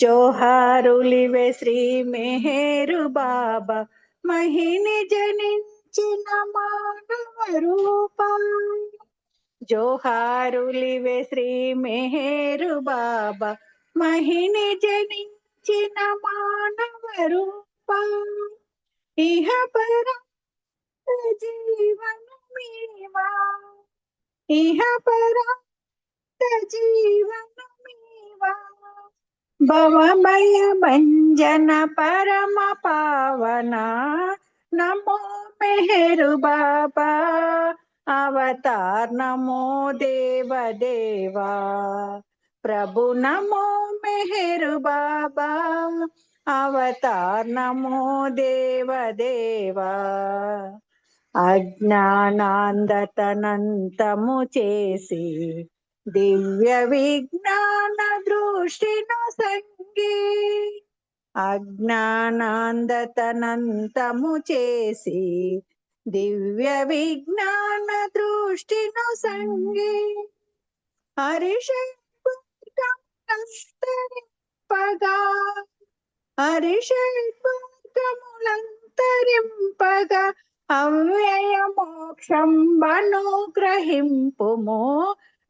జోహారులివే శ్రీ మెహేరు బాబా, మహిని జనించిన మానవ రూపం. జోహారులివే శ్రీ మెహేరు బాబా, మహిని జనించిన మానవ రూపం. ఇహ పర జీవనమీవా, ఇహ పర జీవనమీవా, భవమయ భంజన పరమ పావన. నమో మెహరు బాబా అవతార్, నమో దేవ దేవా ప్రభు. నమో మెహరు బాబా అవతార్, నమో దేవ దేవా. అజ్ఞానాంధతనంతము చేసి దివ్య విజ్ఞాన దృష్టిను సంగి, అజ్ఞానాంధతనంతము చేసి దివ్య విజ్ఞాన దృష్టిను సంగి, హరిషడ్వర్గములంతరింపగా, హరిషడ్వర్గములంతరింపగా అవ్యయ మోక్షం అనుగ్రహింపుము.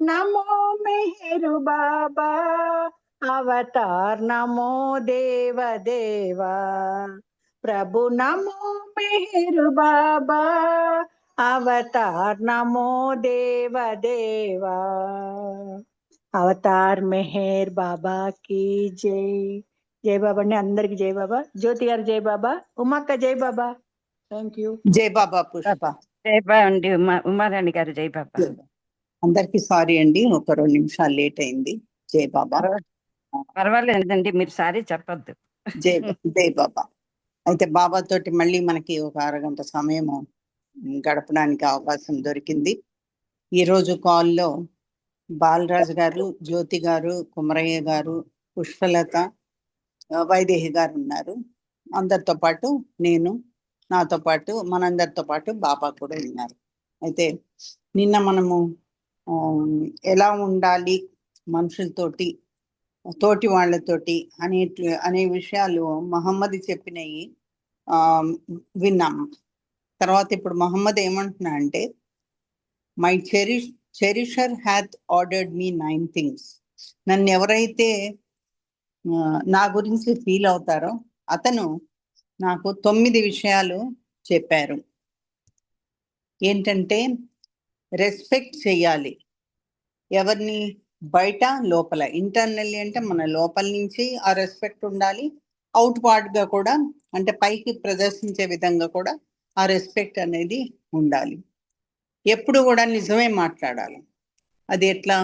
నమో మెహరు బాబా అవతార్, నమో దేవ దేవా ప్రభు. నమో మెహరు బాబా అవతార్, నమో దేవ దేవా. అవతార్ మెహర్ బాబా की జై. జై బాబా అండి, అందరికి జై బాబా. జ్యోతి గారు జై బాబా, ఉమాక్క జై బాబా. Thank you. జై బాబా పుష్ప. జై బాబా అండి, ఉమారాణి గారు జై బాబా. అందరికి సారీ అండి, ఒక 2 నిమిషాలు లేట్ అయింది. జై బాబా. పర్వాలేదండి, మీరు సారీ చెప్పొద్దు. జై జై బాబా. అయితే బాబా తోటి మళ్ళీ మనకి ఒక అరగంట సమయం గడపడానికి అవకాశం దొరికింది. ఈరోజు కాల్లో బాలరాజు గారు, జ్యోతి గారు, కుమరయ్య గారు, పుష్పలత, వైదేహి గారు ఉన్నారు. అందరితో పాటు నేను, నాతో పాటు మనందరితో పాటు బాబా కూడా ఉన్నారు. అయితే నిన్న మనము ఎలా ఉండాలి మనుషులతోటి, తోటి వాళ్ళతోటి అనే విషయాలు మహమ్మద్ చెప్పినవి విన్నాము. తర్వాత ఇప్పుడు మహమ్మద్ ఏమంటున్నా అంటే, my cherisher hath ordered me 9 things. నన్ను ఎవరైతే నా గురించి ఫీల్ అవుతారో అతను నాకు 9 విషయాలు చెప్పారు. ఏంటంటే, రెస్పెక్ట్ చెయ్యాలి. ఎవరిని? బయట లోపల. ఇంటర్నల్లీ అంటే మన లోపల నుంచి ఆ రెస్పెక్ట్ ఉండాలి. అవుట్వార్డ్గా కూడా, అంటే పైకి ప్రదర్శించే విధంగా కూడా ఆ రెస్పెక్ట్ అనేది ఉండాలి. ఎప్పుడు కూడా నిజమే మాట్లాడాలి. అది ఎట్లా?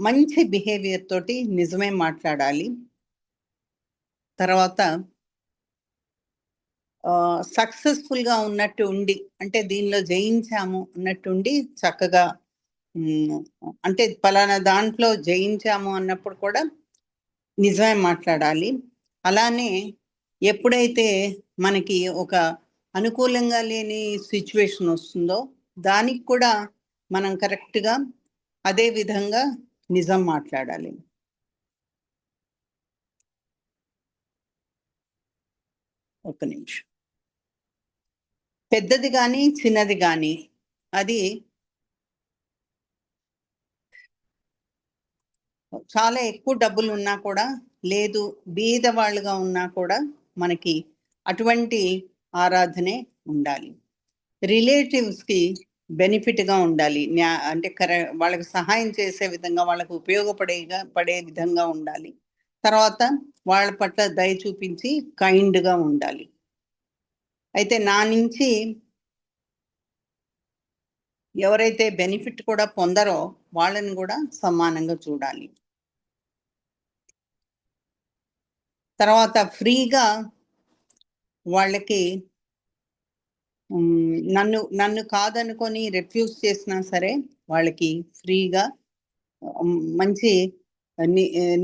మంచి బిహేవియర్ తోటి నిజమే మాట్లాడాలి. తర్వాత సక్సెస్ఫుల్గా ఉన్నట్టు ఉండి, అంటే దీనిలో జయించాము అన్నట్టు ఉండి చక్కగా, అంటే పలానా దాంట్లో జయించాము అన్నప్పుడు కూడా నిజమే మాట్లాడాలి. అలానే ఎప్పుడైతే మనకి ఒక అనుకూలంగా లేని సిచ్యువేషన్ వస్తుందో దానికి కూడా మనం కరెక్ట్గా అదే విధంగా నిజం మాట్లాడాలి. ఒక్క నిమిషం. పెద్దది కానీ చిన్నది కానీ, అది చాలా ఎక్కువ డబ్బులు ఉన్నా కూడా, లేదు బీద వాళ్ళుగా ఉన్నా కూడా మనకి అటువంటి ఆరాధనే ఉండాలి. రిలేటివ్స్కి బెనిఫిట్గా ఉండాలి. అంటే వాళ్ళకి సహాయం చేసే విధంగా, వాళ్ళకు పడే విధంగా ఉండాలి. తర్వాత వాళ్ళ పట్ల దయ చూపించి కైండ్గా ఉండాలి. అయితే నా నుంచి ఎవరైతే బెనిఫిట్ కూడా పొందరో వాళ్ళని కూడా సమానంగా చూడాలి. తర్వాత ఫ్రీగా వాళ్ళకి నన్ను కాదనుకొని రిఫ్యూజ్ చేసినా సరే వాళ్ళకి ఫ్రీగా మంచి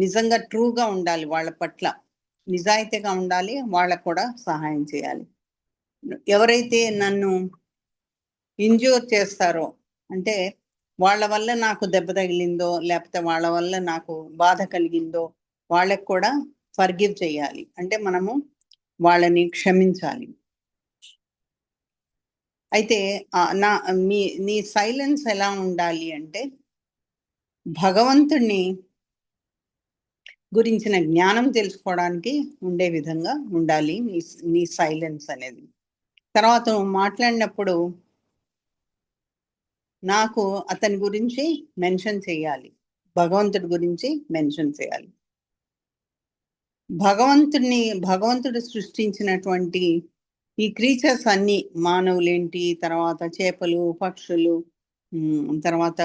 నిజంగా ట్రూగా ఉండాలి. వాళ్ళ పట్ల నిజాయితీగా ఉండాలి. వాళ్ళకు కూడా సహాయం చేయాలి. ఎవరైతే నన్ను ఇంజూర్ చేస్తారో, అంటే వాళ్ళ వల్ల నాకు దెబ్బ తగిలిందో లేకపోతే వాళ్ళ వల్ల నాకు బాధ కలిగిందో వాళ్ళకి కూడా ఫర్గివ్ చేయాలి, అంటే మనము వాళ్ళని క్షమించాలి. అయితే నీ సైలెన్స్ ఎలా ఉండాలి అంటే భగవంతుణ్ణి గురించిన జ్ఞానం తెలుసుకోవడానికి ఉండే విధంగా ఉండాలి నీ సైలెన్స్ అనేది. తర్వాత నువ్వు మాట్లాడినప్పుడు నాకు అతని గురించి మెన్షన్ చేయాలి, భగవంతుడి గురించి మెన్షన్ చేయాలి. భగవంతుడు సృష్టించినటువంటి ఈ క్రీచర్స్ అన్ని, మానవులేంటి, తర్వాత చేపలు, పక్షులు, తర్వాత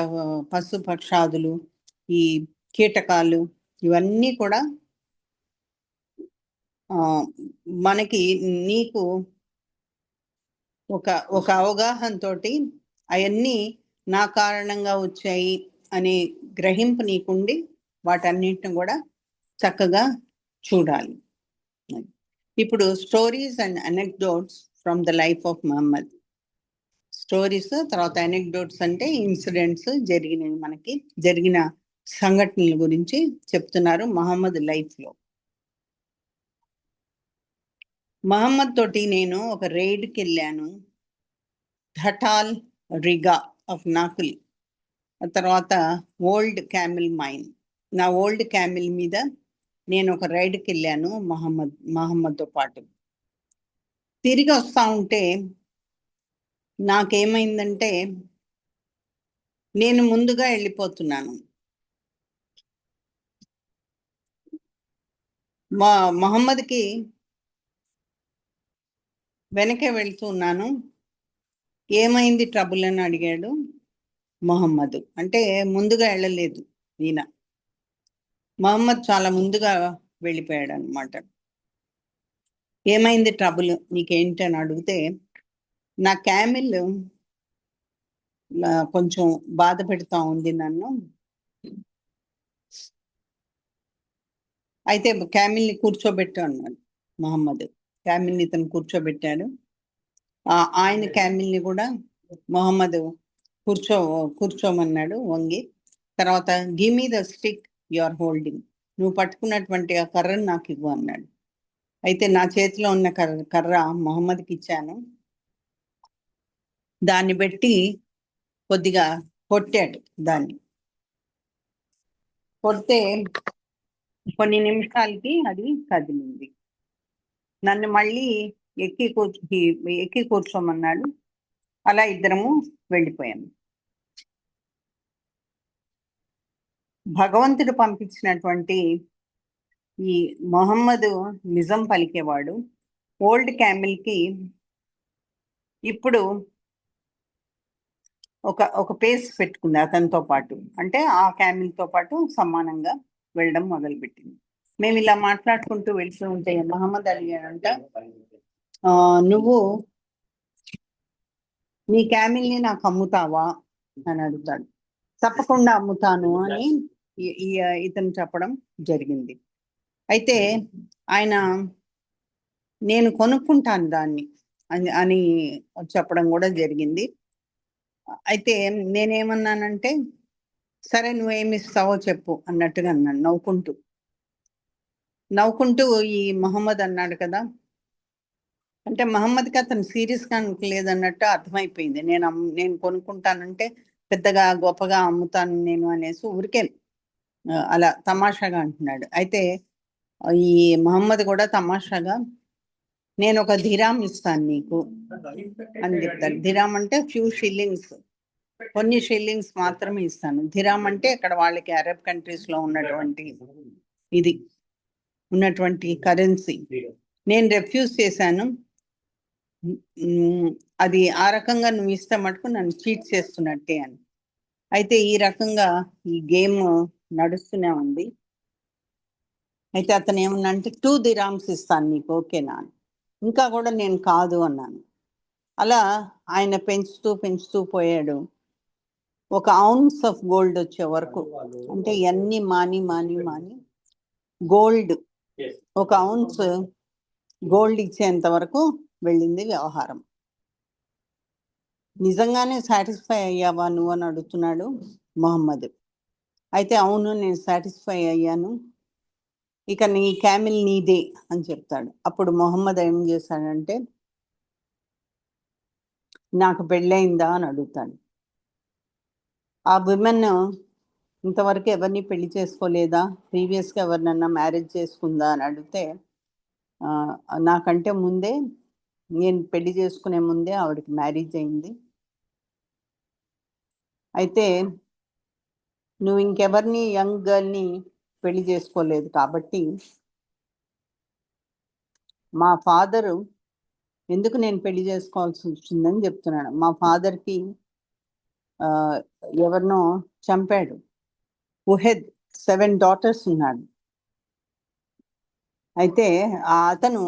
పశు పక్షాదులు, ఈ కీటకాలు, ఇవన్నీ కూడా మనకి నీకు ఒక అవగాహనతోటి అవన్నీ నా కారణంగా వచ్చాయి అనే గ్రహింపు నీకుండి వాటన్నిటిని కూడా చక్కగా చూడాలి. ఇప్పుడు stories and anecdotes from the life of Muhammad. Stories తర్వాత అనెక్డోట్స్ అంటే ఇన్సిడెంట్స్, మనకి జరిగిన సంఘటనల గురించి చెప్తున్నారు మహమ్మద్ లైఫ్లో. మహమ్మద్ తోటి నేను ఒక రైడ్కి వెళ్ళాను, ధటాల్ రిగా ఆఫ్ నాకుల్, తర్వాత ఓల్డ్ క్యామిల్ మైన్. నా ఓల్డ్ క్యామిల్ మీద నేను ఒక రైడ్కి వెళ్ళాను మహమ్మద్తో పాటు. తిరిగి వస్తూ ఉంటే నాకేమైందంటే నేను ముందుగా వెళ్ళిపోతున్నాను. మహమ్మద్కి వెనకే వెళ్తున్నాను. ఏమైంది ట్రబుల్ అని అడిగాడు మహమ్మద్. అంటే ముందుగా వెళ్ళలేదు ఈయన, మహమ్మద్ చాలా ముందుగా వెళ్ళిపోయాడు అనమాట. ఏమైంది ట్రబుల్, నీకేంటి అని అడిగితే నా క్యామిల్ కొంచెం బాధ పెడతా ఉంది నన్ను. అయితే క్యామిల్ని కూర్చోబెట్టు అన్నాడు మహమ్మద్. క్యామిల్ని ఇతను కూర్చోబెట్టాడు. ఆయన క్యామిల్ని కూడా మహమ్మద్ కూర్చోమన్నాడు వంగి. తర్వాత give me the stick you are holding, నువ్వు పట్టుకున్నటువంటి ఆ కర్రను నాకు ఇవ్వు అన్నాడు. అయితే నా చేతిలో ఉన్న కర్ర మహమ్మద్కి ఇచ్చాను. దాన్ని బట్టి కొద్దిగా కొట్టాడు. దాన్ని కొడితే కొన్ని నిమిషాలకి అది కదిలింది. నన్ను మళ్ళీ ఎక్కి కూర్చోమన్నాడు. అలా ఇద్దరము వెళ్ళిపోయాము. భగవంతుడు పంపించినటువంటి ఈ మహమ్మద్ నిజం పలికేవాడు. ఓల్డ్ క్యామిల్కి ఇప్పుడు ఒక పేస్ పెట్టుకుంది అతనితో పాటు, అంటే ఆ క్యామిల్తో పాటు సమానంగా వెళ్ళడం మొదలుపెట్టింది. మేము ఇలా మాట్లాడుకుంటూ వెళ్తూ ఉంటే మహమ్మద్ అడిగాడంట, నువ్వు నీ క్యామిల్ని నాకు అమ్ముతావా అని అడుగుతాడు. తప్పకుండా అమ్ముతాను అని ఇతను చెప్పడం జరిగింది. అయితే ఆయన నేను కొనుక్కుంటాను దాన్ని అని చెప్పడం కూడా జరిగింది. అయితే నేనేమన్నానంటే సరే నువ్వేమి ఇస్తావో చెప్పు అన్నట్టుగా అన్నాను నవ్వుకుంటూ. ఈ మహమ్మద్ అన్నాడు కదా, అంటే మహమ్మద్కి అతను సీరియస్గా లేదన్నట్టు అర్థమైపోయింది. నేను కొనుక్కుంటానంటే పెద్దగా గొప్పగా అమ్ముతాను నేను అనేసి ఊరికే అలా తమాషాగా అంటున్నాడు. అయితే ఈ మహమ్మద్ కూడా తమాషాగా నేను ఒక ధిరామ్ ఇస్తాను నీకు అని చెప్తాడు. ధిరామ్ అంటే ఫ్యూ షిల్లింగ్స్, కొన్ని షిల్లింగ్స్ మాత్రమే ఇస్తాను. ధిరామ్ అంటే ఇక్కడ వాళ్ళకి అరబ్ కంట్రీస్ లో ఉన్నటువంటి కరెన్సీ. నేను రెఫ్యూజ్ చేశాను. అది ఆ రకంగా నువ్వు ఇస్తే మటుకు నన్ను చీట్ చేస్తున్నట్టే అని. అయితే ఈ రకంగా ఈ గేమ్ నడుస్తూనే ఉంది. అయితే అతను ఏమన్నా అంటే 2 dirhams ఇస్తాను నీకు, ఓకేనా? ఇంకా కూడా నేను కాదు అన్నాను. అలా ఆయన పెంచుతూ పోయాడు. ఒక ounce ఆఫ్ గోల్డ్ వచ్చే వరకు, అంటే ఎన్ని మాని గోల్డ్, ఒక ounce గోల్డ్ ఇచ్చేంత వరకు వెళ్ళింది వ్యవహారం. నిజంగానే సాటిస్ఫై అయ్యావా నువ్వు అని అడుగుతున్నాడు మొహమ్మద్. అయితే అవును నేను సాటిస్ఫై అయ్యాను, ఇక నీ క్యామిల్ నీదే అని చెప్తాడు. అప్పుడు మొహమ్మద్ ఏం చేశాడంటే, నాకు పెళ్ళయిందా అని అడుగుతాడు. ఆ విమెన్ ఇంతవరకు ఎవరిని పెళ్లి చేసుకోలేదా, ప్రీవియస్గా ఎవరినన్నా మ్యారేజ్ చేసుకుందా అని అడిగితే, నాకంటే ముందే, నేను పెళ్లి చేసుకునే ముందే ఆవిడకి మ్యారేజ్ అయింది, అయితే నువ్వు ఇంకెవరిని యంగ్ గర్ల్ని పెళ్లి చేసుకోలేదు కాబట్టి మా ఫాదరు ఎందుకు నేను పెళ్లి చేసుకోవాల్సి వచ్చిందని చెప్తున్నాడు. మా ఫాదర్కి ఎవరినో చంపాడు, ఉహెద్ 7 daughters ఉన్నాడు. అయితే అతను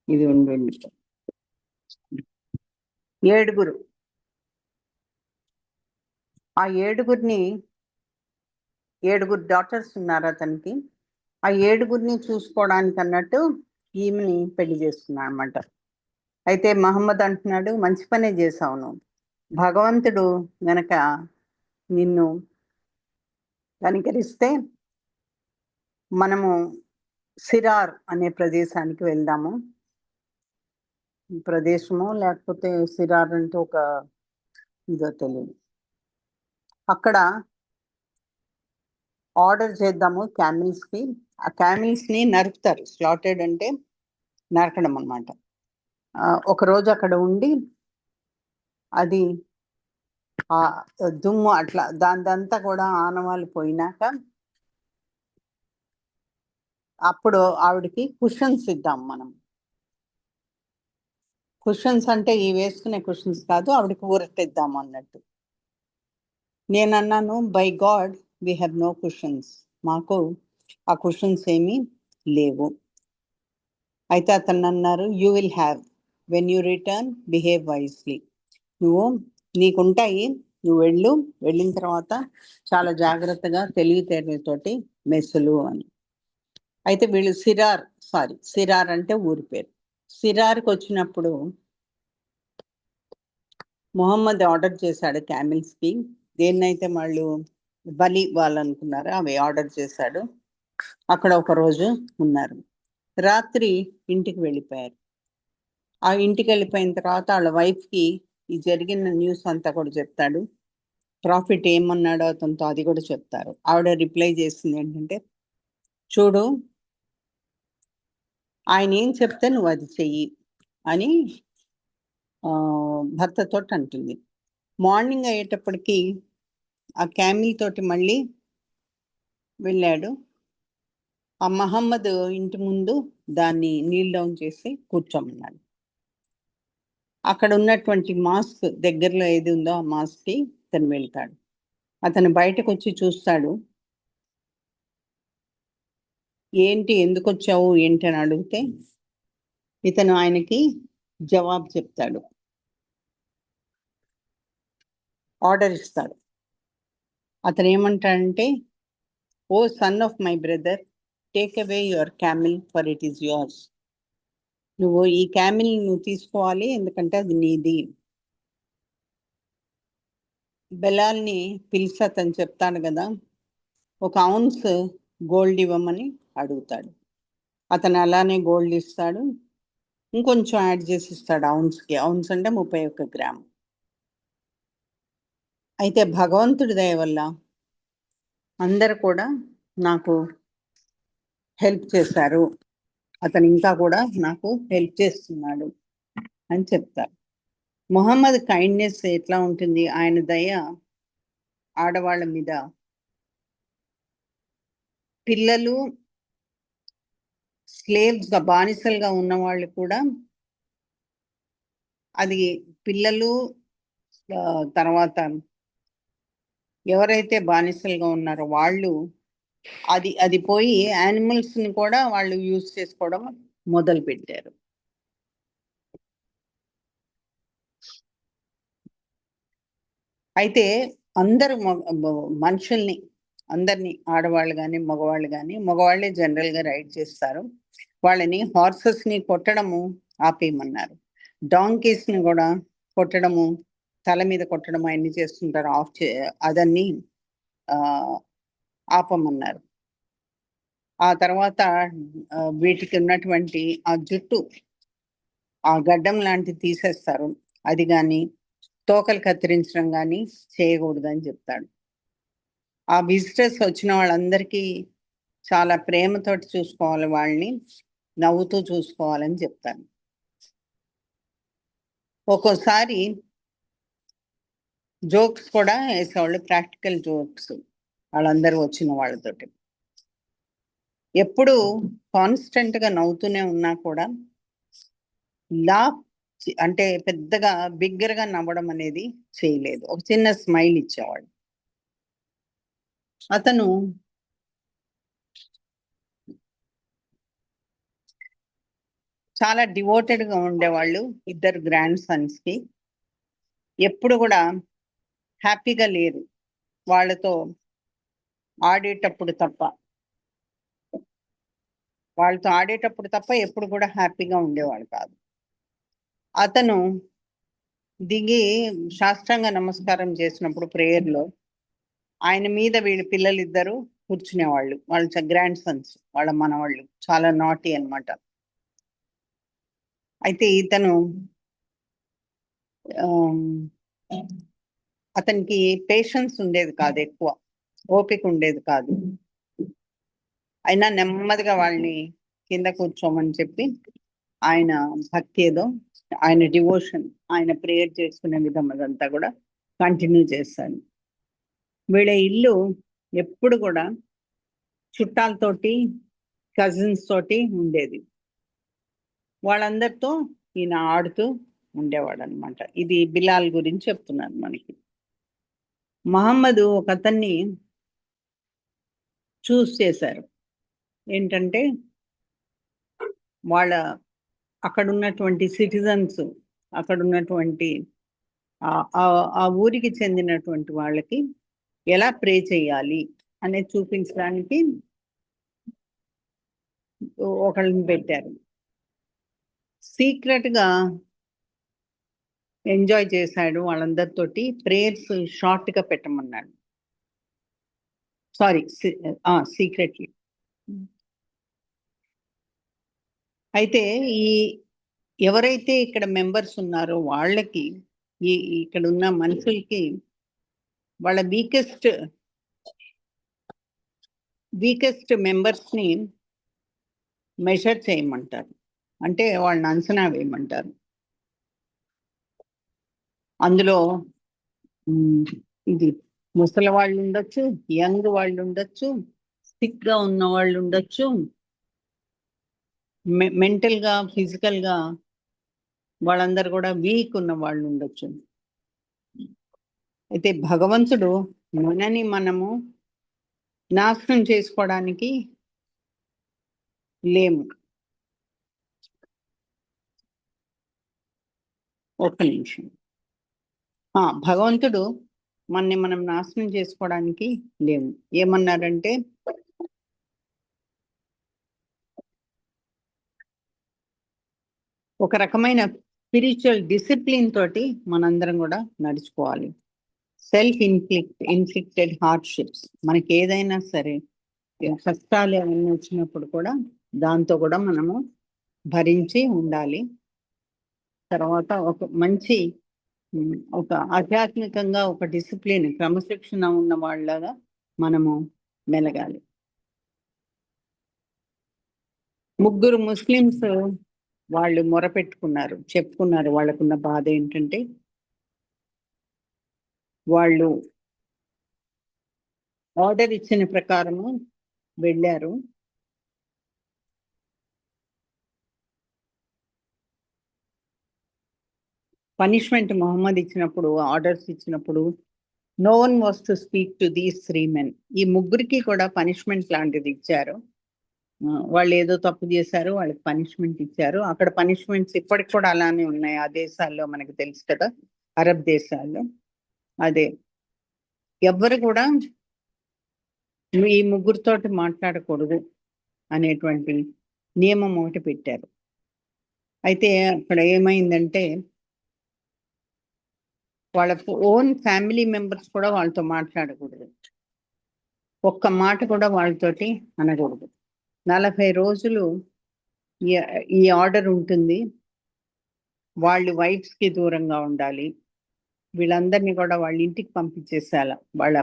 ఇది ఉండండి, 7 ఆ 7 daughters ఉన్నారు అతనికి. ఆ 7 చూసుకోవడానికి అన్నట్టు ఈమెని పెళ్లి చేసుకున్నాడు అనమాట. అయితే మహమ్మద్ అంటున్నాడు, మంచి పనే చేసావు నువ్వు, భగవంతుడు గనక నిన్ను కనికరిస్తే మనము సిరార్ అనే ప్రదేశానికి వెళ్దాము. ప్రదేశము లేకపోతే సిరార్ అంటే ఒక ఇదో తెలియదు. అక్కడ ఆర్డర్ చేద్దాము క్యామిల్స్కి. ఆ క్యామిల్స్ని నరుకుతారు, స్లాటెడ్ అంటే నరకడం అనమాట. ఒకరోజు అక్కడ ఉండి అది ఆ దుమ్ము అట్లా దాందంతా కూడా ఆనవాళ్ళు పోయినాక అప్పుడు ఆవిడకి కుషన్స్ ఇద్దాం మనం. కుషన్స్ అంటే ఈ వేసుకునే కుషన్స్ కాదు, ఆవిడకి ఊరటిద్దాము అన్నట్టు. నేను అన్నాను, by God we have no cushions, మాకు ఆ కుషన్స్ ఏమీ లేవు. అయితే అతను అన్నారు, you will have when you return behave wisely. నువ్వు నీకుంటాయి, నువ్వు వెళ్ళిన తర్వాత చాలా జాగ్రత్తగా తెలివితేటలతోటి మెస్సులు అని. అయితే వీళ్ళు సిరార్ అంటే ఊరి పేరు. సిరార్కి వచ్చినప్పుడు మొహమ్మద్ ఆర్డర్ చేశాడు క్యామిల్స్కి, దేన్నైతే వాళ్ళు బలి ఇవ్వాలనుకున్నారో అవి ఆర్డర్ చేశాడు. అక్కడ ఒక రోజు ఉన్నారు, రాత్రి ఇంటికి వెళ్ళిపోయారు. ఆ ఇంటికి వెళ్ళిపోయిన తర్వాత వాళ్ళ వైఫ్కి ఈ జరిగిన న్యూస్ అంతా కూడా చెప్తాడు. ప్రాఫిట్ ఏమన్నాడో అతనితో అది కూడా చెప్తారు. ఆవిడ రిప్లై చేసింది ఏంటంటే, చూడు ఆయన ఏం చెప్తే నువ్వు అది చెయ్యి అని భర్తతో అంటుంది. మార్నింగ్ అయ్యేటప్పటికి ఆ క్యామిల్ తోటి మళ్ళీ వెళ్ళాడు. ఆ మహమ్మద్ ఇంటి ముందు దాన్ని నీల్ డౌన్ చేసి కూర్చోమన్నాడు. అక్కడ ఉన్నటువంటి మాస్క్ దగ్గరలో ఏది ఉందో ఆ మాస్క్కి ఇతను వెళ్తాడు. అతను బయటకు వచ్చి చూస్తాడు, ఏంటి ఎందుకు వచ్చావు ఏంటి అని అడిగితే ఇతను ఆయనకి జవాబు చెప్తాడు, ఆర్డర్ ఇస్తాడు. అతను ఏమంటాడంటే, O son of my brother, take away your camel for it is yours. నువ్వు ఈ క్యామిల్ నువ్వు తీసుకోవాలి ఎందుకంటే అది నీది. బెలాల్ని పిలిచి అతను చెప్తాడు కదా, 1 ounce గోల్డ్ ఇవ్వమని అడుగుతాడు. అతను అలానే గోల్డ్ ఇస్తాడు, ఇంకొంచెం యాడ్ చేసి ఇస్తాడు. ఔన్స్ అంటే 31 గ్రాము. అయితే భగవంతుడి దయ వల్ల అందరు కూడా నాకు హెల్ప్ చేశారు, అతను ఇంకా కూడా నాకు హెల్ప్ చేస్తున్నాడు అని చెప్తారు. మొహమ్మద్ కైండ్నెస్ ఎట్లా ఉంటుంది, ఆయన దయ ఆడవాళ్ళ మీద, పిల్లలు స్లేవ్స్గా బానిసలుగా ఉన్న వాళ్ళు కూడా, అది పిల్లలు తర్వాత ఎవరైతే బానిసలుగా ఉన్నారో వాళ్ళు అది పోయి యానిమల్స్ని కూడా వాళ్ళు యూజ్ చేసుకోవడం మొదలు పెట్టారు. అయితే అందరు మనుషుల్ని అందరినీ, ఆడవాళ్ళు కానీ మగవాళ్ళు కానీ, మగవాళ్ళే జనరల్గా రైడ్ చేస్తారు. వాళ్ళని హార్సెస్ని కొట్టడము ఆపేయమన్నారు. డాంకీస్ని కూడా కొట్టడము, తల మీద కొట్టడం అవన్నీ చేస్తుంటారు, అదన్నీ ఆపమన్నారు. ఆ తర్వాత వీటికి ఉన్నటువంటి ఆ జుట్టు, ఆ గడ్డం లాంటిది తీసేస్తారు, అది కానీ తోకలు కత్తిరించడం కానీ చేయకూడదని చెప్తాడు. ఆ విజిటర్స్ వచ్చిన వాళ్ళందరికీ చాలా ప్రేమతోటి చూసుకోవాలి, వాళ్ళని నవ్వుతూ చూసుకోవాలని చెప్తాను. ఒక్కోసారి జోక్స్ కూడా వేసేవాళ్ళు, ప్రాక్టికల్ జోక్స్ వాళ్ళందరూ వచ్చిన వాళ్ళతోటి. ఎప్పుడు కాన్స్టెంట్ గా నవ్వుతూనే ఉన్నా కూడా లాఫ్ అంటే పెద్దగా బిగ్గరగా నవ్వడం అనేది చేయలేదు. ఒక చిన్న స్మైల్ ఇచ్చేవాడు. అతను చాలా డివోటెడ్ గా ఉండేవాళ్ళు ఇద్దరు గ్రాండ్ సన్స్ కి. ఎప్పుడు కూడా హ్యాపీగా లేరు వాళ్ళతో ఆడేటప్పుడు తప్ప. వాళ్ళతో ఆడేటప్పుడు తప్ప ఎప్పుడు కూడా హ్యాపీగా ఉండేవాళ్ళు కాదు. అతను దిగి సాష్టాంగ నమస్కారం చేసినప్పుడు ప్రేయర్లో ఆయన మీద వీళ్ళ పిల్లలిద్దరూ కూర్చునేవాళ్ళు. వాళ్ళ గ్రాండ్ సన్స్, వాళ్ళ మనవాళ్ళు, చాలా నాటి అన్నమాట. అయితే ఇతను అతనికి పేషెన్స్ ఉండేది కాదు, ఎక్కువ ఓపిక ఉండేది కాదు. అయినా నెమ్మదిగా వాళ్ళని కింద కూర్చోమని చెప్పి ఆయన భక్తి ఏదో, ఆయన డివోషన్, ఆయన ప్రేయర్ చేసుకునే విధం అదంతా కూడా కంటిన్యూ చేస్తాడు. వీళ్ళ ఇల్లు ఎప్పుడు కూడా చుట్టాలతోటి, కజిన్స్ తోటి ఉండేది. వాళ్ళందరితో ఈయన ఆడుతూ ఉండేవాడు అనమాట. ఇది బిలాల్ గురించి చెప్తున్నాను మనకి. మహమ్మదు ఒక అతన్ని చూస్ చేశారు. ఏంటంటే వాళ్ళ అక్కడ ఉన్నటువంటి సిటిజన్స్, అక్కడ ఉన్నటువంటి ఆ ఊరికి చెందినటువంటి వాళ్ళకి ఎలా ప్రే చేయాలి అనేది చూపించడానికి ఒకళ్ళని పెట్టారు. సీక్రెట్ గా ఎంజాయ్ చేశాడు వాళ్ళందరితోటి. ప్రేయర్స్ షార్ట్ గా పెట్టమన్నాడు. Sorry, secretly. అయితే ఈ ఎవరైతే ఇక్కడ మెంబర్స్ ఉన్నారో వాళ్ళకి, ఇక్కడ ఉన్న మనుషులకి వాళ్ళ వీకెస్ట్ మెంబర్స్ ని మెజర్ చేయమంటారు. అంటే వాళ్ళని అంచనా వేయమంటారు. అందులో ఇది ముసలి వాళ్ళు ఉండొచ్చు, యంగ్ వాళ్ళు ఉండొచ్చు, సిక్ గా ఉన్న వాళ్ళు ఉండొచ్చు, మెంటల్ గా, ఫిజికల్ గా వాళ్ళందరూ కూడా వీక్ ఉన్న వాళ్ళు ఉండొచ్చు. అయితే భగవంతుడు మనని మనము నాశనం చేసుకోవడానికి లేము. ఒక్క నిమిషం. భగవంతుడు మనని మనం నాశనం చేసుకోవడానికి లేము. ఏమన్నారంటే, ఒక రకమైన స్పిరిచువల్ డిసిప్లిన్ తోటి మనందరం కూడా నడుచుకోవాలి. సెల్ఫ్ ఇన్ఫ్లిక్టెడ్ హార్డ్షిప్స్, మనకి ఏదైనా సరే కష్టాలు ఏమైనా వచ్చినప్పుడు కూడా దాంతో కూడా మనము భరించి ఉండాలి. తర్వాత ఒక మంచి, ఒక ఆధ్యాత్మికంగా ఒక డిసిప్లిన్, క్రమశిక్షణ ఉన్న వాళ్ళగా మనము మెలగాలి. ముగ్గురు ముస్లిమ్స్ వాళ్ళు మొరపెట్టుకున్నారు, చెప్పుకున్నారు వాళ్ళకున్న బాధ ఏంటంటే, వాళ్ళు ఆర్డర్ ఇచ్చిన ప్రకారము వెళ్ళారు. పనిష్మెంట్ మొహమ్మద్ ఇచ్చినప్పుడు, ఆర్డర్స్ ఇచ్చినప్పుడు, no one was to speak to these 3 men. ఈ ముగ్గురికి కూడా పనిష్మెంట్ లాంటిది ఇచ్చారు. వాళ్ళు ఏదో తప్పు చేశారు, వాళ్ళకి పనిష్మెంట్ ఇచ్చారు. అక్కడ పనిష్మెంట్స్ ఇప్పటికి కూడా అలానే ఉన్నాయి ఆ దేశాల్లో, మనకు తెలుసు కదా, అరబ్ దేశాల్లో. అదే ఎవ్వరు కూడా ఈ ముగ్గురితోటి మాట్లాడకూడదు అనేటువంటి నియమం ఒకటి పెట్టారు. అయితే అక్కడ ఏమైందంటే వాళ్ళ ఓన్ ఫ్యామిలీ మెంబర్స్ కూడా వాళ్ళతో మాట్లాడకూడదు, ఒక్క మాట కూడా వాళ్ళతోటి అనకూడదు. 40 రోజులు ఈ ఆర్డర్ ఉంటుంది. వాళ్ళు వైఫ్స్ కి దూరంగా ఉండాలి. వీళ్ళందరినీ కూడా వాళ్ళ ఇంటికి పంపించేసాల, వాళ్ళ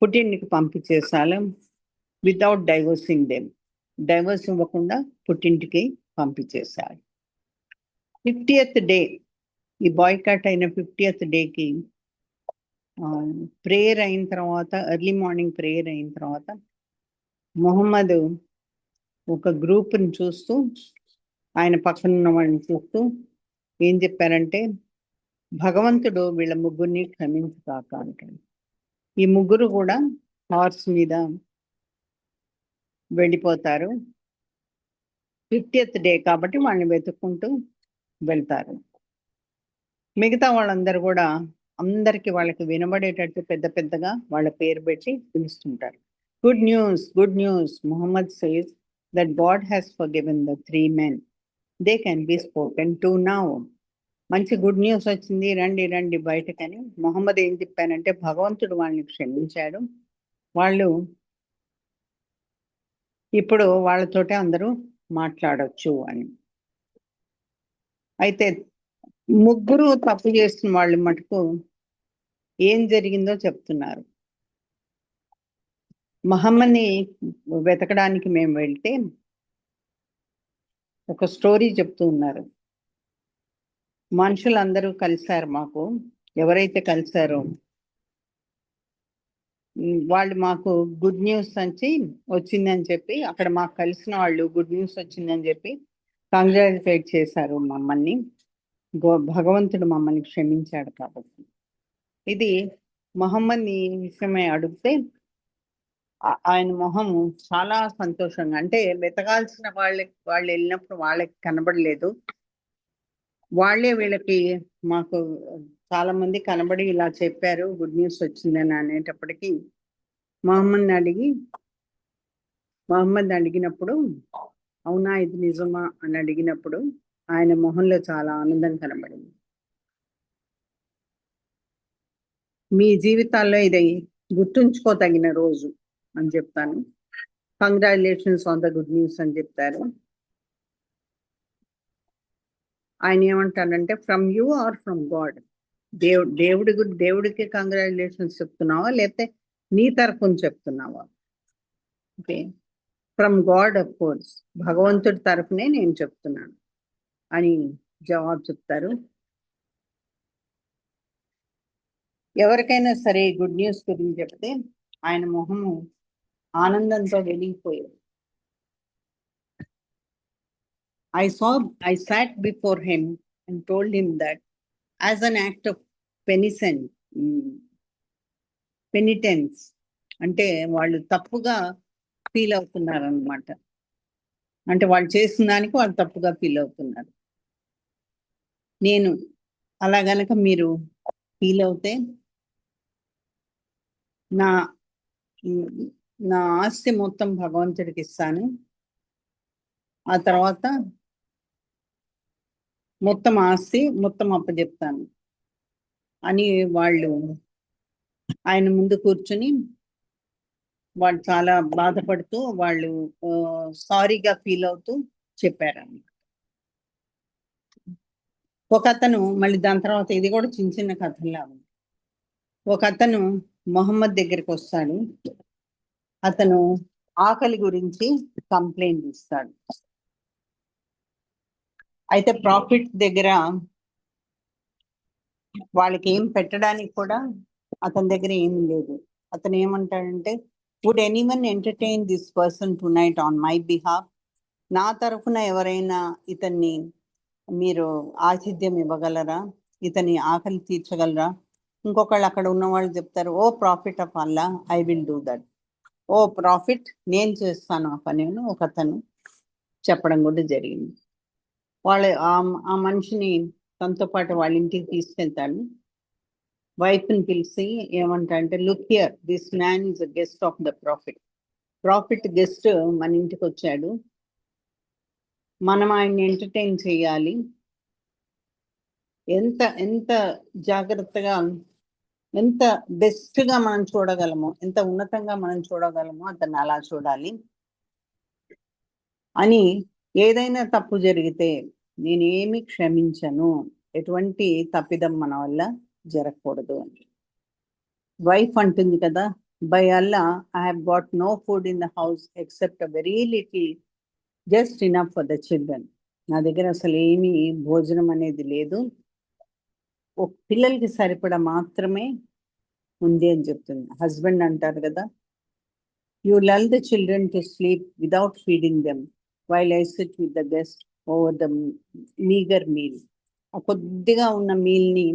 పుట్టింటికి పంపించేసాల వితౌట్ డైవర్సింగ్ దెమ్. డైవర్స్ ఇవ్వకుండా పుట్టింటికి పంపించేసాలి. 50th డే, ఈ బాయ్కాట్ అయిన 50th డేకి ప్రేయర్ అయిన తర్వాత, ఎర్లీ మార్నింగ్ ప్రేయర్ అయిన తర్వాత మొహమ్మద్ ఒక గ్రూప్ని చూస్తూ, ఆయన పక్కన ఉన్న వాళ్ళని చూస్తూ ఏం చెప్పారంటే, భగవంతుడు వీళ్ళ ముగ్గురిని క్షమించుగాక అంటాడు. ఈ ముగ్గురు కూడా హార్స్ మీద వెళ్ళిపోతారు. 50th డే కాబట్టి వాళ్ళని వెతుక్కుంటూ వెళ్తారు. మిగతా వాళ్ళందరూ కూడా అందరికి వాళ్ళకి వినబడేటట్టు పెద్ద పెద్దగా వాళ్ళ పేరు పెట్టి పిలుస్తుంటారు. Good news, good news, Mohammad says that God has forgiven the 3 men. They can be spoken to now. మంచి గుడ్ న్యూస్ వచ్చింది, రండి రండి బయటకని. మొహమ్మద్ ఏం చెప్పానంటే, భగవంతుడు వాళ్ళని క్షమించాడు, వాళ్ళు ఇప్పుడు వాళ్ళతోటే అందరూ మాట్లాడొచ్చు అని. అయితే ముగ్గురు తప్పు చేస్తున్న వాళ్ళు మటుకు ఏం జరిగిందో చెప్తున్నారు. మహమ్మద్ని వెతకడానికి మేము వెళ్తే ఒక స్టోరీ చెప్తూ ఉన్నారు. మనుషులందరూ కలిశారు మాకు, ఎవరైతే కలిశారో వాళ్ళు మాకు గుడ్ న్యూస్ వచ్చిందని చెప్పి, అక్కడ మాకు కలిసిన వాళ్ళు గుడ్ న్యూస్ వచ్చిందని చెప్పి కంగ్రాచులేట్ చేశారు మమ్మల్ని. భగవంతుడు మమ్మల్ని క్షమించాడు కాబట్టి. ఇది మొహమ్మద్ని విషయమే అడిగితే ఆయన మొహము చాలా సంతోషంగా, అంటే వెతకాల్సిన వాళ్ళు వెళ్ళినప్పుడు వాళ్ళకి కనబడలేదు, వాళ్ళే వీళ్ళకి మాకు చాలా మంది కనబడి ఇలా చెప్పారు గుడ్ న్యూస్ వచ్చిందని అనేటప్పటికీ మహమ్మద్ అడిగినప్పుడు, అవునా ఇది నిజమా అని అడిగినప్పుడు ఆయన మొహంలో చాలా ఆనందం కనబడింది. మీ జీవితాల్లో ఇది గుర్తుంచుకోదగిన రోజు అని చెప్తాను. Congratulations on the good news అని చెప్తారు. ఆయన ఏమంటారంటే, from you or from God? దేవుడికి కంగ్రాచులేషన్స్ చెప్తున్నావా, లేకపోతే నీ తరఫున చెప్తున్నావా? Okay, from God of course, భగవంతుడి తరఫునే నేను చెప్తున్నాను అని జవాబు చెప్తారు. ఎవరికైనా సరే గుడ్ న్యూస్ గురించి చెప్తే ఆయన మొహము ఆనందంతో వెలిగిపోయాడు. I sat before him and told him that as an act of penitence, అంటే వాళ్ళు తప్పుగా ఫీల్ అవుతున్నారు అన్నమాట. అంటే వాళ్ళు చేసిన దానికి వాళ్ళు తప్పుగా ఫీల్ అవుతున్నారు. నేను అలా గనక మీరు ఫీల్ అవుతే నా ఆస్తి మొత్తం భగవంతుడికి ఇస్తాను, ఆ తర్వాత మొత్తం ఆస్తి మొత్తం అప్పచెప్తాను అని వాళ్ళు ఆయన ముందు కూర్చుని వాళ్ళు చాలా బాధపడుతూ వాళ్ళు సారీగా ఫీల్ అవుతూ చెప్పారన్నమాట. ఒక అతను, మళ్ళీ దాని తర్వాత ఇది కూడా చిన్న చిన్న కథల్లా ఉంది. ఒక అతను మొహమ్మద్ దగ్గరికి వస్తాడు. అతను ఆకలి గురించి కంప్లైంట్ ఇస్తాడు. అయితే ప్రాఫిట్ దగ్గర వాళ్ళకి ఏం పెట్టడానికి కూడా అతని దగ్గర ఏమీ లేదు. అతను ఏమంటాడంటే, would anyone entertain this person tonight on my behalf? నా తరఫున ఎవరైనా ఇతన్ని మీరు ఆతిథ్యం ఇవ్వగలరా, ఇతని ఆకలి తీర్చగలరా? ఇంకొకళ్ళు అక్కడ ఉన్న వాళ్ళు చెప్తారు, O prophet of Allah, I will do that. O prophet, నేను చేస్తాను ఆ పని అని ఒక అతను చెప్పడం కూడా జరిగింది. వాళ్ళు ఆ మనిషిని తనతో పాటు వాళ్ళ ఇంటికి తీసుకెళ్తాడు. వైఫ్ని పిలిచి ఏమంటారంటే, look here, this man is a guest of the profit. Profit guest మన ఇంటికి వచ్చాడు, మనం ఆయన్ని ఎంటర్టైన్ చేయాలి. ఎంత ఎంత జాగ్రత్తగా, ఎంత బెస్ట్గా మనం చూడగలమో, ఎంత ఉన్నతంగా మనం చూడగలమో అతన్ని అలా చూడాలి అని. ఏదైనా తప్పు జరిగితే నేనేమి క్షమించను, ఎటువంటి తప్పిదం మన వల్ల జరగకూడదు అని. వైఫ్ అంటుంది కదా, by Allah I have got no food in the house except a very little, just enough for the children. నా దగ్గర అసలు ఏమీ భోజనం అనేది లేదు, ఒక పిల్లలకి సరిపడా మాత్రమే ఉంది అని చెప్తుంది. హస్బెండ్ అంటారు కదా, you lull the children to sleep without feeding them while I SIT with the guest over the meagre meal. ఆ కొద్దిగా ఉన్న మీల్ని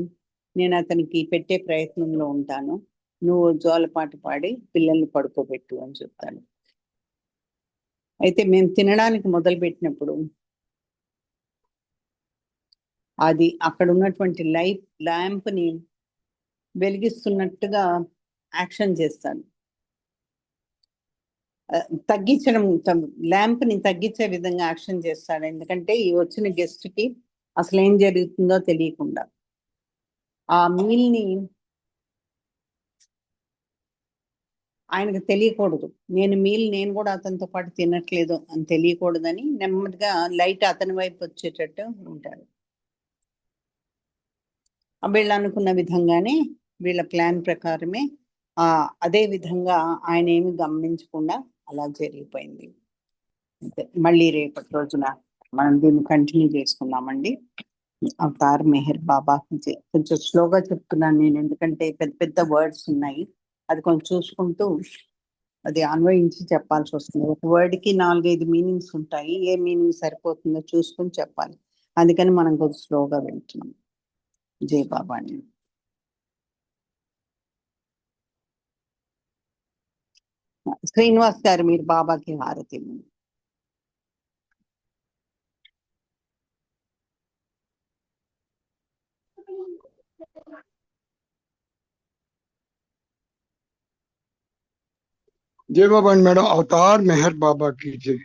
నేను అతనికి పెట్టే ప్రయత్నంలో ఉంటాను, నువ్వు జోలపాట పాడి పిల్లల్ని పడుకోబెట్టు అని చెప్తాను. అయితే మేము తినడానికి మొదలుపెట్టినప్పుడు అది అక్కడ ఉన్నటువంటి ల్యాంప్ని వెలిగిస్తున్నట్టుగా యాక్షన్ చేస్తాడు. తగ్గించడం, ల్యాంప్ని తగ్గించే విధంగా యాక్షన్ చేస్తాడు. ఎందుకంటే ఈ వచ్చిన గెస్ట్కి అసలు ఏం జరుగుతుందో తెలియకుండా, ఆ మీల్ని ఆయనకు తెలియకూడదు, నేను కూడా అతనితో పాటు తినట్లేదు అని తెలియకూడదని నెమ్మదిగా లైట్ అతని వైపు వచ్చేటట్టు ఉంటాడు. వీళ్ళు అనుకున్న విధంగానే, వీళ్ళ ప్లాన్ ప్రకారమే అదే విధంగా ఆయన ఏమి గమనించకుండా అలా జరిగిపోయింది. మళ్ళీ రేపటి రోజున మనం దీన్ని కంటిన్యూ చేసుకున్నామండి. అవతార్ మెహర్ బాబా కొంచెం స్లోగా చెప్తున్నాను నేను, ఎందుకంటే పెద్ద పెద్ద వర్డ్స్ ఉన్నాయి, అది కొంచెం చూసుకుంటూ అది అన్వయించి చెప్పాల్సి వస్తుంది. ఒక వర్డ్కి 4-5 మీనింగ్స్ ఉంటాయి, ఏ మీనింగ్ సరిపోతుందో చూసుకుని చెప్పాలి, అందుకని మనం కొంచెం స్లోగా వెళ్తున్నాం. జై బాబా అండి. శ్రీనివాస్ గారు మీరు బాబాకి హారతి. जय बाबा मैडम, अवतार मेहर बाबा की जय,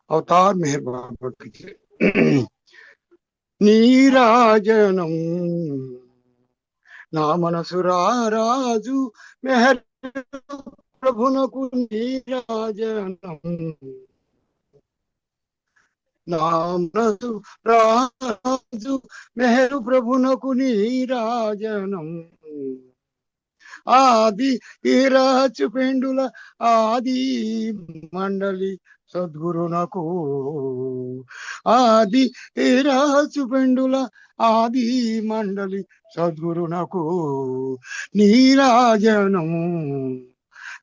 अवतार मेहर बाबा की जय. नीराजनम నా మనసురారాజు మెహర్ ప్రభునకు నీరాజనం, నా మనసు రాజు మెహరు ప్రభునకు నీరాజనం. ఆది ఈరాచు పెండుల ఆది మండలి సద్గురునకు, ఆది ఈరాచు పెండుల ఆది మండలి సద్గురునకు నీరాజనం.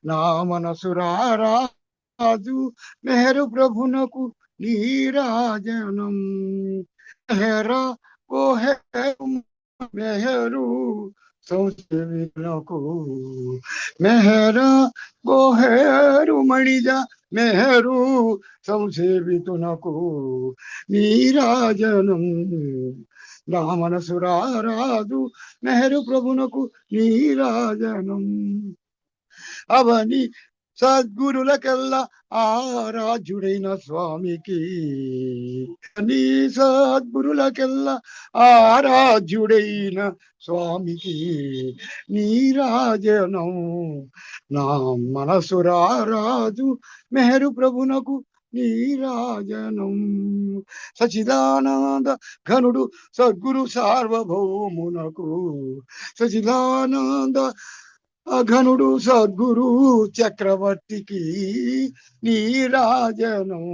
నా మనసురారాజు మెహరు ప్రభునకు నీరాజనం. మెహరా ఓ మెహరు సంసేవితునకు, మెహరా గోహేరు మణిజ మెహరు సంసేవితునకు నీరాజనం. నా మనసురారాజు మెహరు ప్రభునకు నీరాజనం. అవని సద్గురులకెల్లా ఆరాధ్యుడైన స్వామికి, నీ సద్గురులకెల్లా ఆరాధ్యుడైన స్వామికి నీరాజనం. నా మనసురారాజు మెహరు ప్రభునకు నీరాజనం. సచిదానంద ఘనుడు సద్గురు సార్వభౌమునకు, సచిదానంద అఘనుడు సద్గురు చక్రవర్తికి నీరాజనం.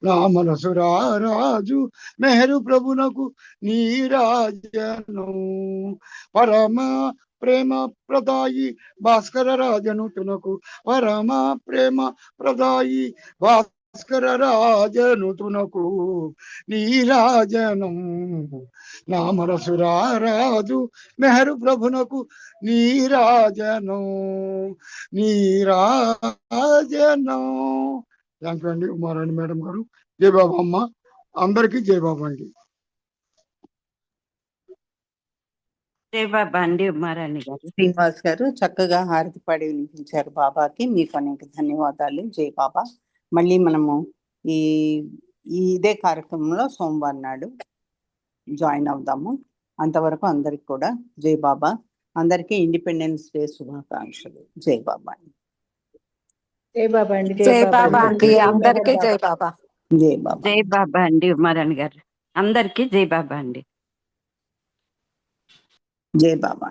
నా మనసురారాజు మెహరు ప్రభునకు నీరాజనం. పరమ ప్రేమ ప్రదాయి భాస్కర రాజనుతునకు, పరమ ప్రేమ ప్రదాయి భాస్కర రాజనుతునకు నీరాజనం. నా మనసురారాజు మెహరు ప్రభునకు నీరాజనం, నీరాజనం. థ్యాంక్ యూ అండి ఉమారాణి మేడం గారు. జై బాబా అమ్మ, అందరికీ జై బాబా అండి. జై బాబా అండి ఉమారాణి గారు. శ్రీనివాస్ గారు చక్కగా హారతి పాడి వినిపించారు బాబాకి. మీకు అనేక ధన్యవాదాలు. జై బాబా. మళ్ళీ మనము ఈ ఇదే కార్యక్రమంలో సోమవారం నాడు జాయిన్ అవుదాము. అంతవరకు అందరికి కూడా జై బాబా. అందరికీ ఇండిపెండెన్స్ డే శుభాకాంక్షలు. జై బాబా. జై బాబా అండి. జై బాబా అండి, జై అందరికీ మెహర్ జై బాబా. బాబా. జై బాబా. జై బాబా అండి ఉమారాణి గారు. అందరికీ జై బాబా అండి. జై బాబా.